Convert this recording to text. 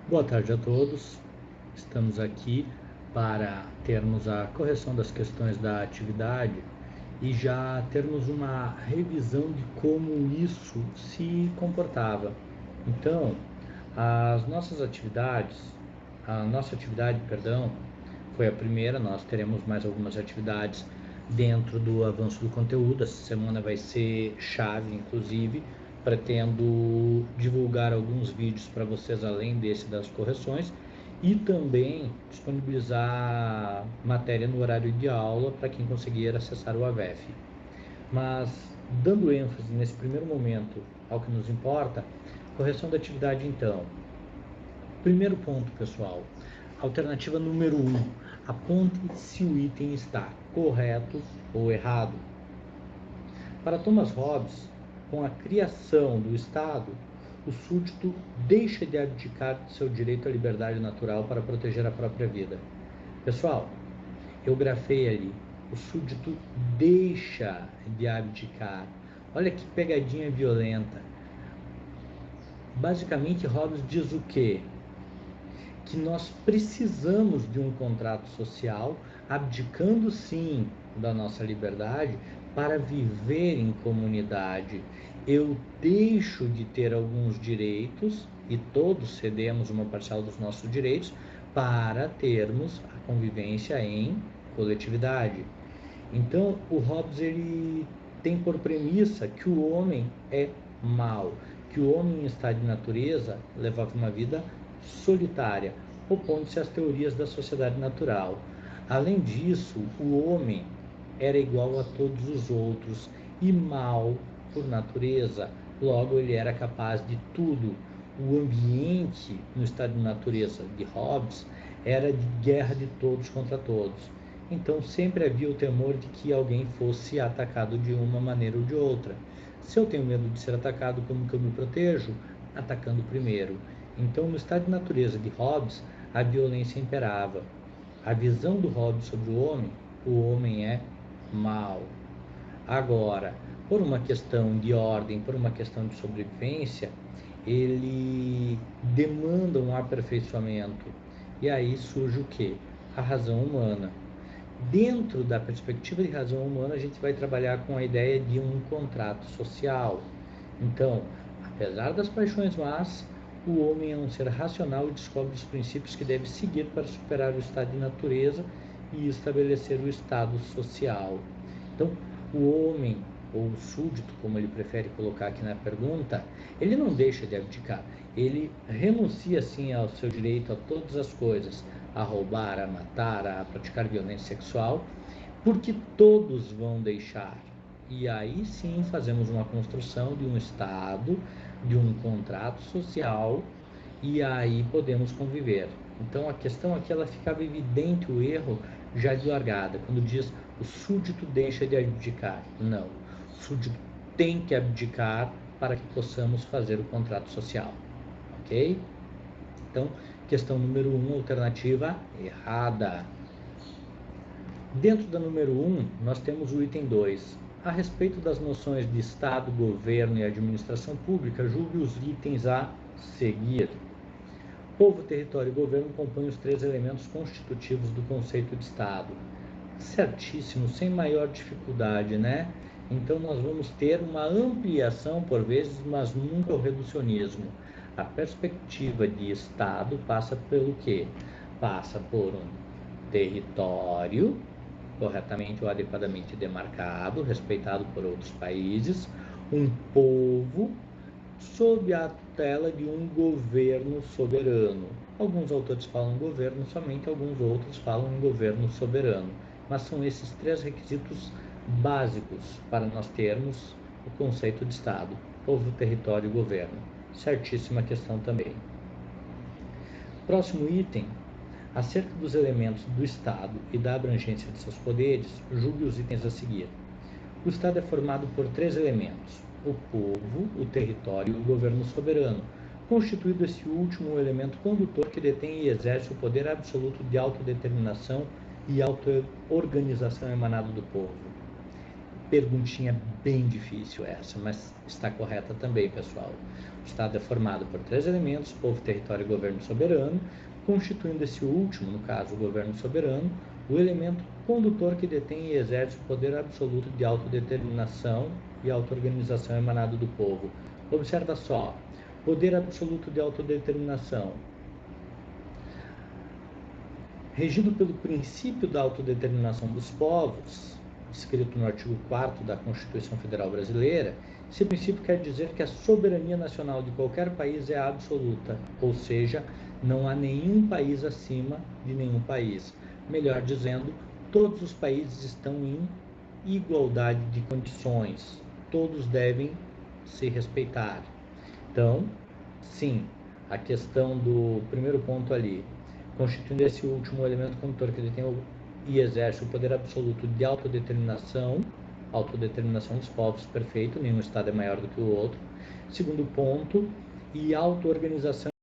Boa tarde a todos. Estamos aqui para termos a correção das questões da atividade e já termos uma revisão de como isso se comportava. Então, as nossas atividades, a nossa atividade, perdão, foi a primeira. Nós teremos mais algumas atividades dentro do avanço do conteúdo. Essa semana vai ser chave, inclusive. Pretendo divulgar alguns vídeos para vocês além desse das correções e também disponibilizar matéria no horário de aula para quem conseguir acessar o AVEF. Mas, dando ênfase nesse primeiro momento ao que nos importa, correção da atividade então. Primeiro ponto, pessoal. Alternativa número 1. Aponte se o item está correto ou errado. Para Thomas Hobbes, com a criação do Estado, o súdito deixa de abdicar de seu direito à liberdade natural para proteger a própria vida. Pessoal, eu grafei ali. O súdito deixa de abdicar. Olha que pegadinha violenta. Basicamente, Hobbes diz o quê? Que nós precisamos de um contrato social, abdicando sim da nossa liberdade para viver em comunidade. Eu deixo de ter alguns direitos, e todos cedemos uma parcela dos nossos direitos, para termos a convivência em coletividade. Então, o Hobbes ele tem por premissa que o homem é mau, que o homem em estado de natureza levava uma vida solitária, opondo-se às teorias da sociedade natural. Além disso, o homem era igual a todos os outros e mau por natureza, logo ele era capaz de tudo. O ambiente no estado de natureza de Hobbes era de guerra de todos contra todos. Então sempre havia o temor de que alguém fosse atacado de uma maneira ou de outra. Se eu tenho medo de ser atacado, como que eu me protejo? Atacando primeiro. Então, no estado de natureza de Hobbes, a violência imperava. A visão do Hobbes sobre o homem é mau. Agora, por uma questão de ordem, por uma questão de sobrevivência, ele demanda um aperfeiçoamento. E aí surge o quê? A razão humana. Dentro da perspectiva de razão humana, a gente vai trabalhar com a ideia de um contrato social. Então, apesar das paixões más, o homem é um ser racional e descobre os princípios que deve seguir para superar o estado de natureza e estabelecer o estado social. Então, o homem, ou o súdito, como ele prefere colocar aqui na pergunta, ele não deixa de abdicar, ele renuncia sim ao seu direito a todas as coisas, a roubar, a matar, a praticar violência sexual, porque todos vão deixar. E aí sim fazemos uma construção de um Estado, de um contrato social, e aí podemos conviver. Então a questão aqui ela ficava evidente o erro já de largada, quando diz o súdito deixa de abdicar. Não, o súdito tem que abdicar para que possamos fazer o contrato social, ok? Então, questão número 1, alternativa errada. Dentro da número 1, nós temos o item 2. A respeito das noções de Estado, governo e administração pública, julgue os itens a seguir. Povo, território e governo compõem os três elementos constitutivos do conceito de Estado. Certíssimo, sem maior dificuldade, né? Então nós vamos ter uma ampliação por vezes, mas nunca o reducionismo. A perspectiva de Estado passa pelo quê? Passa por um território corretamente ou adequadamente demarcado, respeitado por outros países, um povo sob a tutela de um governo soberano. Alguns autores falam governo somente, alguns outros falam em governo soberano. Mas são esses três requisitos básicos para nós termos o conceito de Estado: povo, território e governo. Certíssima questão também. Próximo item. Acerca dos elementos do Estado e da abrangência de seus poderes, julgue os itens a seguir. O Estado é formado por três elementos: o povo, o território e o governo soberano, constituído esse último elemento condutor que detém e exerce o poder absoluto de autodeterminação e auto-organização emanado do povo. Perguntinha bem difícil essa, mas está correta também, pessoal. O Estado é formado por 3 elementos: povo, território e governo soberano, constituindo esse último, no caso o governo soberano, o elemento condutor que detém e exerce o poder absoluto de autodeterminação e auto-organização emanado do povo. Observa só, poder absoluto de autodeterminação, regido pelo princípio da autodeterminação dos povos, descrito no artigo 4º da Constituição Federal Brasileira. Esse princípio quer dizer que a soberania nacional de qualquer país é absoluta, ou seja, não há nenhum país acima de nenhum país. Melhor dizendo, todos os países estão em igualdade de condições, todos devem se respeitar. Então, sim, a questão do primeiro ponto ali, constituindo esse último elemento condutor que detém e exerce o poder absoluto de autodeterminação dos povos, perfeito, nenhum Estado é maior do que o outro. Segundo ponto, e auto-organização